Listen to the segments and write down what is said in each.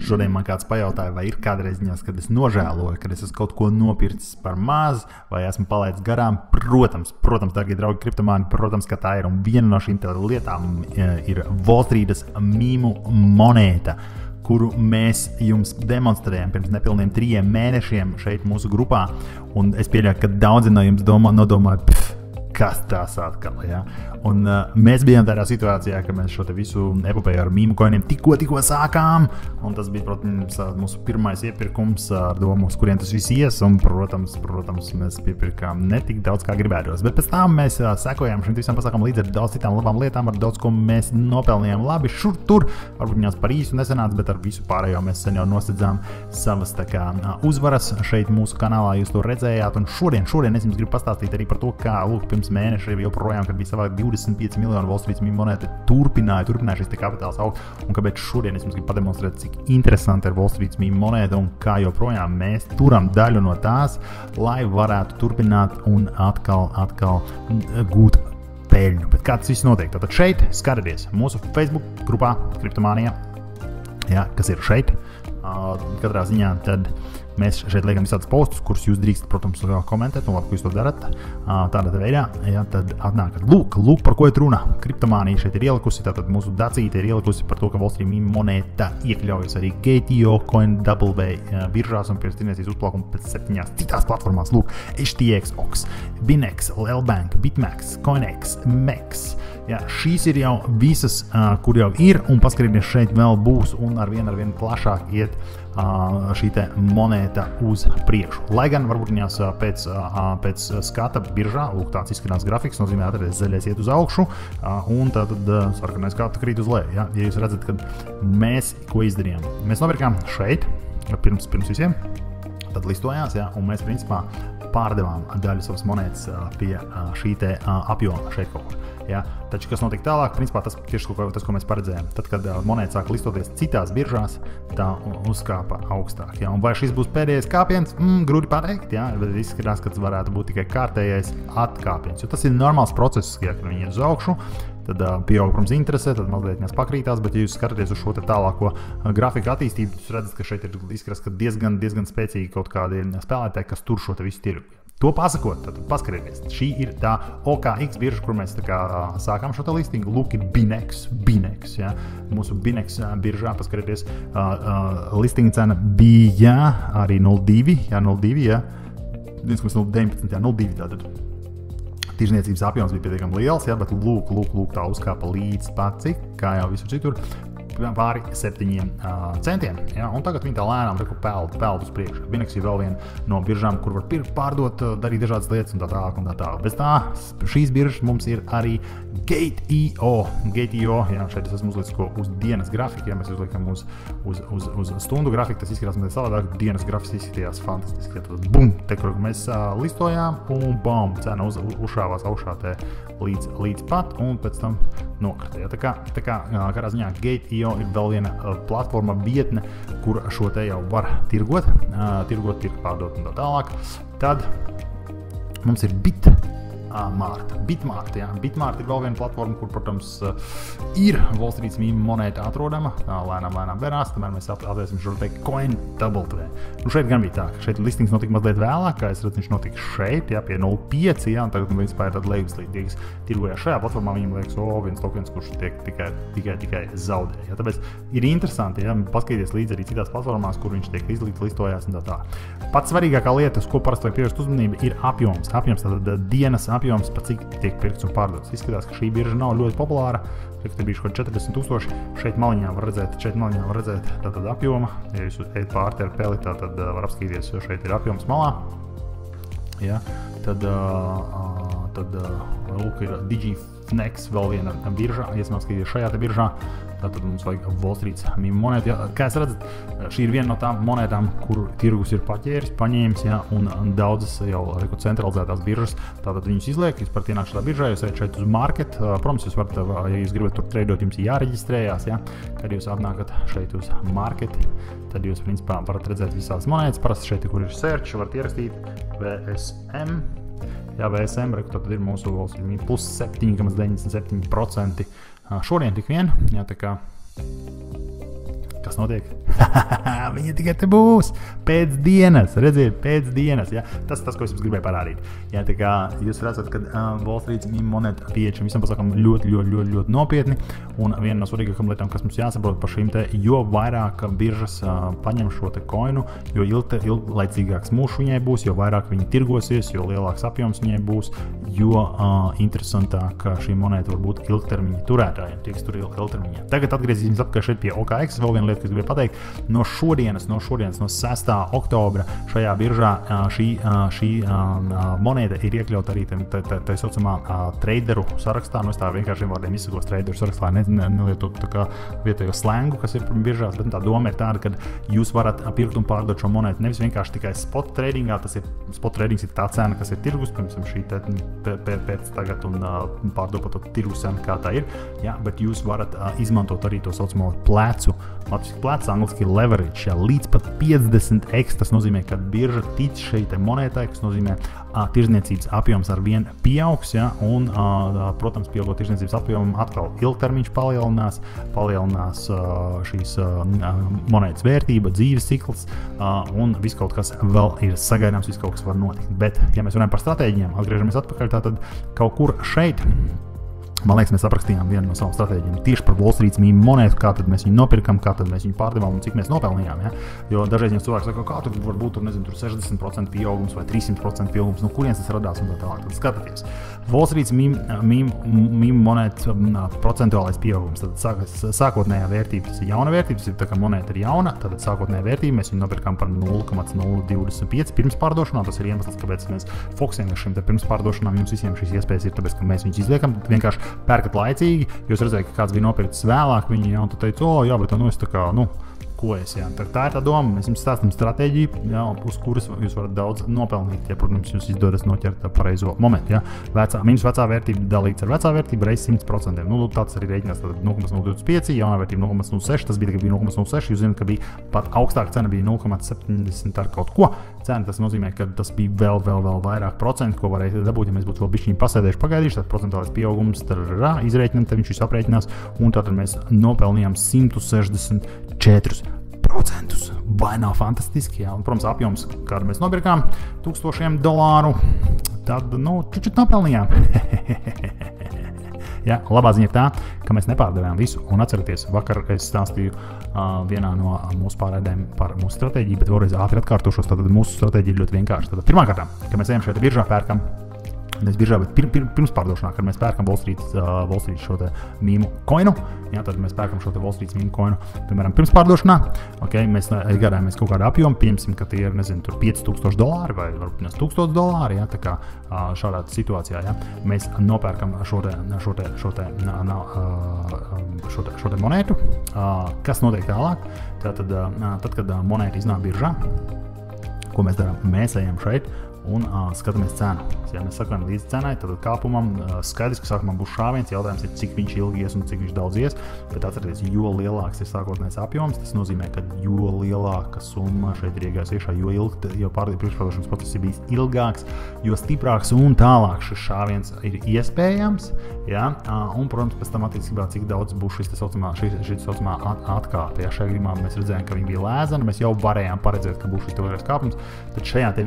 Šodien man kāds pajautāja, vai ir kādreiz ziņās, kad es nožēloju, kad es esmu kaut ko nopircis par maz, vai esmu palaidis garām. Protams, darbie draugi, kriptomāni, protams, ka tā ir. Un viena no šīm lietām ir Wall Streetas mīmu monēta, kuru mēs jums demonstrējam pirms nepilniem 3 mēnešiem šeit mūsu grupā. Un es pieļauju, ka daudzi no jums nodomāja, kas tās atkal, ja? Un mēs bijām tādā situācijā, ka mēs šo te visu epopēju ar mīmu koiniem tikko sākām, un tas bija, protams, mūsu pirmais iepirkums ar domu, uz kuriem tas viss ies, un, protams, mēs piepirkām ne tik daudz, kā gribētos. Bet pēc tam mēs sekojām šim visam pasākam līdz ar daudz citām labām lietām, ar daudz, ko mēs nopelnījām labi šur tur, varbūt viņās par īsu nesanāca, bet ar visu pārējo mēs sen jau nosedzām savas tā kā uzvaras šeit mūsu kanālā, jūs to redzējāt, un šodien es jums gribu pastāstīt arī par to, kā, lūk, pirms mēneša joprojām, kad bija savāk 25 miljonu Wall Street mīmu monēta, turpināja šis te kapitāls augt, un kāpēc šodien es jums gribu pademonstrēt, cik interesanti ir Wall Street mīmu monēta un kā joprojām mēs turam daļu no tās, lai varētu turpināt un atkal gūt peļņu. Bet kā tas viss notiek? Tātad šeit skatieties mūsu Facebook grupā Kriptomānija, ja, kas ir šeit. Katrā ziņā tad mēs šeit liekam visādus postus, kurus jūs drīkstat, protams, komentēt, un labi, ka jūs to darat tādā veidā, ja, tad atnākat. Lūk, par ko ir runa. Kriptomānija šeit ir ielikusi, tātad mūsu dacīte ir ielikusi par to, ka Wall Street mīmu monēta iekļaujas arī Gate.io, CoinWay biržās un pirms tirniecības uzplaukuma pēc 7 citās platformās. Lūk, HTX, OX, Binex, Lbank, Bitmax, Coinex, MEX. Ja, šīs ir jau visas, kur jau ir, un paskatieties, šeit vēl būs, un arvien plašāk iet šī te monēta uz priekšu. Lai gan varbūt viņās pēc skata biržā, lūk, tāds izskatās grafiks, nozīmē atreiz zaļais iet uz augšu, un tātad sarkanais skata krīt uz leju. Ja? Ja jūs redzat, kad mēs ko izdarījām? Mēs nopirkām šeit, pirms visiem, tad listojās, ja? Un mēs principā pārdevām daļu savas monētas pie šī te apjoma šeit kaut kur. Ja? Taču, kas notika tālāk, principā tas tieši tas, ko mēs paredzējām. Tad, kad monēta sāka listoties citās biržās, tā uzkāpa augstāk. Ja? Un vai šis būs pēdējais kāpiens? Grūti pateikt, ja? Bet izskatās, ka tas varētu būt tikai kārtējais atkāpiens. Jo tas ir normāls process, ja, kad viņi iet uz augšu, tad pieaug, protams, interese, tad mazliet viņas pakrītās, bet ja jūs skatāties uz šo te tālāko grafiku attīstību, jūs redzat, ka šeit ir izskatās, ka diezgan spēcīgi kaut kādi spēlētāji, kas tur šo te visu tirgu. To pasakot, tad paskatieties, šī ir tā OKX birža, kur mēs tā kā sākām šo te listingu. Lūk, ir Binex, ja? Mūsu Binex biržā, paskatieties, listinga cena bija arī 0,2, ja, 0,2, ja, 1,019, ja, 0,2 tātad. Tirzniecības apjoms bija pietiekami liels, ja, bet lūk, tā uzkāpa līdz pat cik, kā jau visur citur, pāri 7 centiem. Ja? Un tagad viņi tā lēnām peld uz priekšu. Binex ir vēl viena no biržām, kur var pirkt, pārdot, darīt dažādas lietas un tā tālāk. Bez tā, šīs biržas mums ir arī Gate.io. Ja? Šeit es esmu uzlicis uz dienas grafiku. Ja mēs uzliekam uz stundu grafiku, tas izskatās mazliet savādāk. Dienas grafiks izskatījās fantastiski. Ja? Tad, bum, te, kur mēs listojām, un bum, cena uzšāvās augšā te līdz pat, un pēc tam nokrita. Ja? Tā kā kādā ziņā Gate.io ir vēl viena platforma vietne, kur šo te jau var tirgot, pārdot un tā tālāk. Tad mums ir Bitmart, ja. Bitmart ir vēl viena platforma, kur, protams, ir Wall Street mīmu monēta atrodama, lēnām berās, tomēr mēs atvērsim šo te CoinWay. Šeit gan bija tā, ka šeit listings notika mazliet vēlāk, kā es redzu, viņš notika šeit, ja, pie 0,5, ja, un tagad vispār ir tāda lejupslīdīgas tirgojās šajā platformā, viņam liekas, viens tokens, kurš tiek tikai zaudē. Ja. Tāpēc ir interesanti, ja, paskatīties līdz arī citās platformās, kur viņš tiek listojās un tā. Pats svarīgākā lieta, uz ko parasti vajag pievērst uzmanību, ir apjoms, tātad dienas apjoms, pa cik tiek pirkts un pārdots. Izskatās, ka šī birža nav ļoti populāra. Šeit ir bijuši kaut 40,000. Šeit maliņā var redzēt tātad apjoma. Ja jūs ejat pārti ar peli, tad var apskatīties, jo šeit ir apjoms malā. Ja, tad lūk, ir DigiFnex vēl viena birža. Iesmāk skatīties šajā te biržā. Tātad mums vajag Wall Street mīmu monētu. Ja, kā es redzat, šī ir viena no tām monētām, kur tirgus ir paņēmis, ja, un daudzas jau centralizētās biržas. Tātad viņus izliek, jūs varat ienākt šādā biržā, jūs ejat šeit uz market. Protams, jūs varat, ja jūs gribat tur treidot, jums ir jāreģistrējās. Ja. Kad jūs atnākat šeit uz market, tad jūs principā varat redzēt visās monētas. Parasti šeit, kur ir search, varat ierakstīt VSM. Jā, VSM, tad ir mūsu Wall Street mīmu plus 7,97%. Šodien tik vien, jā, tā kā Kas notiek? Viņa tikai te būs pēc dienas, redziet, pēc dienas. Ja? Tas, ko es jums gribēju parādīt. Ja, tā kā jūs redzat, ka Wall Street meme monēta pieeja šim visam pasākumam ļoti nopietni. Un viena no svarīgākām lietām, kas mums jāsaprot par šīm te, jo vairāk biržas paņem šo te koinu, jo ilglaicīgāks mūžs viņai būs, jo vairāk viņi tirgosies, jo lielāks apjoms viņai būs, jo interesantāk šī monēta var būt ilgtermiņa turētājiem, tie, kas tur ilgtermiņā. Tagad atgriezīsimies atpakaļ šeit pie OKX. Vēl viena lieta, kas gribēju pateikt, no šodienas, no 6. oktobra šajā biržā šī monēta ir iekļauta arī tā saucamā traderu sarakstā. No es tā vienkāršiem vārdiem izsakos traderu sarakstā, nelietot tā kā vietējo slengu, kas ir biržās, bet tā doma ir tāda, ka jūs varat pirkt un pārdot šo monētu nevis vienkārši tikai spot tradingā, spot tradings ir tā cena, kas ir tirgus, piemēram, šī pēc tagad un pārdot par to tirgus cenu, kā tā ir, ja, bet jūs varat izmantot arī to saucamo plecu, angliski leverage, ja, līdz pat 50x, tas nozīmē, ka birža tic šeit monētai, kas nozīmē tirdzniecības apjoms ar vien pieaugs, ja, un, protams, pieaugot tirdzniecības apjomam atkal ilgtermiņš palielinās šīs monētas vērtība, dzīves cikls, un viss kaut kas vēl ir sagaidāms, viss kaut kas var notikt. Bet, ja mēs runājam par stratēģiem, atgriežamies atpakaļ, tātad kaut kur šeit, man liekas, mēs aprakstījām vienu no savām stratēģiem tieši par Wall Street meme monētu, kā tad mēs viņu nopirkam, kā tad mēs viņu pārdevām un cik mēs nopelnījām. Ja? Jo dažreiz cilvēki saka, kā tur var būt, tur 60% pieaugums vai 300% pieaugums, no kurienes tas radās un tā tālāk. Tad skatieties. Wall Street meme monētu procentuālais pieaugums. Tad sākotnējā vērtība, tas ir jauna vērtība, tas ir tā kā monēta ir jauna, tad sākotnējā vērtība mēs viņu nopirkām par 0,025 pirms pārdošanā. Tas ir iemesls, kāpēc mēs fokusējamies šim te pirms pārdošanām. Jums visiem šīs iespējas ir tāpēc, ka mēs viņus izliekam, vienkārši pērkat laicīgi, jūs redzējāt, ka kāds bija nopircis vēlāk, viņi jau teica, jā, bet nu es tā kā, ko es, jā. Tā ir tā doma, mēs jums stāstam stratēģiju, jā, uz kuras jūs varat daudz nopelnīt, ja, protams, jūs izdodas noķert pareizo momentu, jā. Minus vecā vērtība dalīts ar vecā vērtību reiz 100%. Tāds arī rēķinās, tad 0,025, jaunā vērtība 0,06, tas bija 0,06, jūs zināt, ka bija pat augstāka cena, bija 0,70 ar kaut ko. Cena, tas nozīmē, ka tas bija vēl vairāk procentu, ko varēja dabūt, ja mēs būtu vēl bišķiņi pasēdējuši pagaidījuši, tad procentuālais pieaugums izrēķinām, tad viņš visu aprēķinās, un tātad mēs nopelnījām 164%. Vai nav fantastiski, jā, un, protams, apjoms, kādu mēs nopirkām, $1000, tad, čučut nopelnījām. Ja, labā ziņa ir tā, ka mēs nepārdevām visu, un atcerieties, vakar es stāstīju vienā no mūsu pārēdēm par mūsu stratēģiju, bet vēlreiz ātri atkārtošos, tad mūsu stratēģija ir ļoti vienkārša. Tad pirmkārt, kad mēs ejam šeit biržā pērkam, nevis biržā, bet pirms pārdošanā, kad mēs pērkam Wall Street šo te mīmu koinu, jā, tad mēs pērkam šo te Wall Street mīmu koinu, piemēram, pirms pārdošanā, mēs gādājamies kaut kādu apjomu, pieņemsim, ka tie ir, tur $5000 vai varbūt $1000, jā, tā kā šādā situācijā, jā, mēs nopērkam šo te monētu, kas notiek tālāk, tad, kad monēta iznāk biržā, ko mēs darām, mēs ejam šeit, un skatāmies cenu. Ja mēs sakām līdz cenai, tad kāpumam skaidrs, ka sākumā būs šāviens, jautājums ir, cik viņš ilgi ies un cik viņš daudz ies, bet atcerieties, jo lielāks ir sākotnējais apjoms, tas nozīmē, ka jo lielāka summa šeit ir iegājusi iekšā, jo priekšpārdošanas process ir bijis ilgāks, jo stiprāks un tālāk šis šāviens ir iespējams, ja? Un, protams, pēc tam attiecībā, cik daudz būs šī saucamā atkāpe. Ja? Šajā gadījumā mēs redzējām, ka viņi bija lēzani, mēs jau varējām paredzēt, ka būs šis teorētiskais kāpums, tad šajā te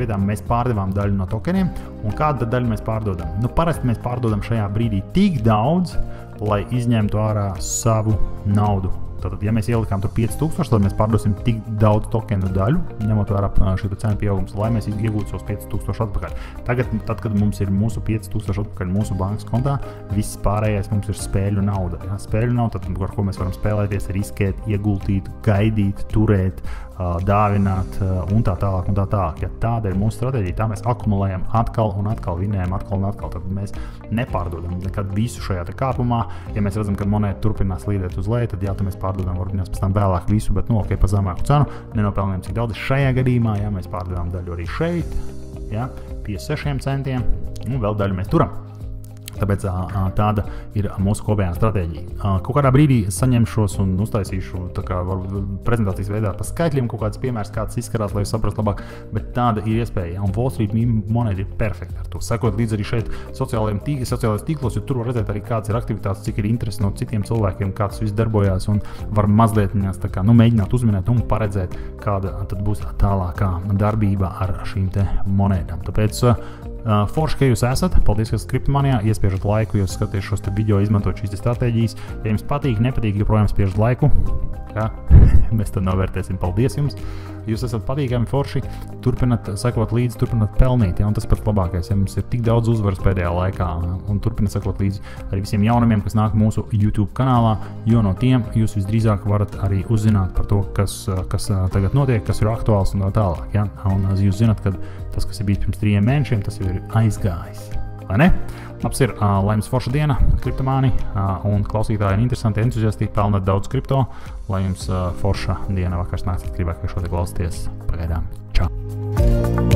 vietā mēs pārdevām daļu no tokeniem, un kādu daļu mēs pārdodam? Parasti mēs pārdodam šajā brīdī tik daudz, lai izņemtu ārā savu naudu. Tātad, ja mēs ielikām tur 5000, tad mēs pārdosim tik daudz tokenu daļu, ņemot vērā šī cenu pieaugums, lai mēs iegūtu savus 5000 atpakaļ. Tagad, kad mums ir mūsu 5000 atpakaļ mūsu bankas kontā, viss pārējais mums ir spēļu nauda. Ja? Spēļu nauda, tad, ar ko mēs varam spēlēties, riskēt, ieguldīt, gaidīt, turēt, dāvināt un tā tālāk. Ja tāda ir mūsu stratēģija, tā mēs akumulējam atkal un atkal, vinējam atkal un atkal, tad mēs nepārdodam nekad visu šajā kāpumā. Ja mēs redzam, ka monēta turpinās līdēt uz leju, tad jā, tad mēs pārdodam varbūt pēc tam vēlāk visu, bet pa zemāku cenu, nenopelnījām cik daudz. Šajā gadījumā, ja mēs pārdodām daļu arī šeit, ja, pie 6 centiem, un vēl daļu mēs turam. Tāpēc tāda ir mūsu kopējā stratēģija. Kaut kādā brīdī saņemšos un uztaisīšu prezentācijas veidā pa skaitļiem kaut kāds piemērs, kāds izskatās, lai saprastu labāk, bet tāda ir iespēja. Un Wall Street monēta ir perfekta ar to. Sekot līdz arī šeit sociālajos tīklos, jo tur var redzēt arī kāds ir aktivitātes, cik ir interesi no citiem cilvēkiem, kāds viss darbojās un var mazliet mēģināt uzminēt un paredzēt, kāda tad būs tālākā darbība ar šīm te monētām. Tāpēc forši, ka jūs esat. Paldies, ka esat Kriptomanijā. Iespiežat laiku, jūs skaties šos video, izmantot šīs stratēģijas. Ja jums patīk, nepatīk, joprojām spiežat laiku. Jā, mēs tad novērtēsim. Paldies jums. Jūs esat patīkami forši. Turpināt sekot līdzi, turpināt pelnīt. Ja, un tas pats labākais, ja mums ir tik daudz uzvaras pēdējā laikā. Un turpināt sekot līdzi arī visiem jaunumiem, kas nāk mūsu YouTube kanālā, jo no tiem jūs visdrīzāk varat arī uzzināt par to, kas tagad notiek, kas ir aktuāls un tā tālāk. Ja? Un jūs zināt, ka tas, kas ir bijis pirms 3 mēnešiem, tas jau ir aizgājis. Vai ne? Labs ir, lai jums forša diena, kriptomāni, un klausītāji ir interesanti, entuziasti, pelnat daudz kripto, lai jums forša diena vakars nāks atkarībā, ka šo te klausties. Pagaidām. Čau!